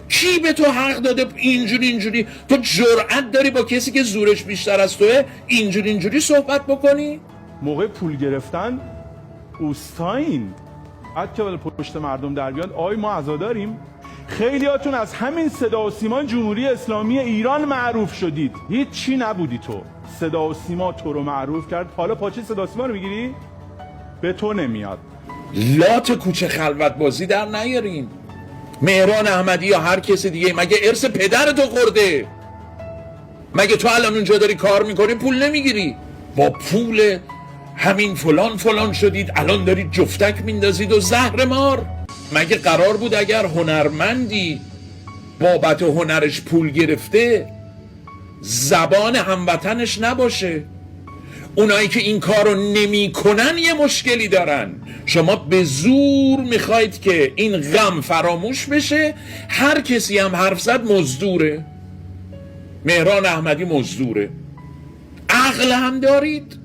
کی به تو حق داده اینجوری تو جرأت داری با کسی که زورش بیشتر از توه اینجوری صحبت بکنی؟ موقع پول گرفتن اوستاین حتی که پشت مردم در بیاد آی ما عزاداریم. خیلیاتون از همین صدا و سیما جمهوری اسلامی ایران معروف شدید، هیچ چی نبودی تو. صدا و سیما تو رو معروف کرد، حالا پاچه صدا و سیما رو میگیری؟ به تو نمیاد. لات کوچه خلوت بازی در نیارین. مهران احمدی یا هر کسی دیگه مگه ارث پدر تو خورده؟ مگه تو الان اونجا داری کار میکنی پول نمیگیری؟ با پول همین فلان شدید الان دارید جفتک میندازید و زهر مار. مگه قرار بود اگر هنرمندی بابت هنرش پول گرفته زبان هموطنش نباشه؟ اونایی که این کارو نمی کنن یه مشکلی دارن. شما به زور میخواید که این غم فراموش بشه. هر کسی هم حرف زد مزدوره. مهران احمدی مزدوره. عقل هم دارید؟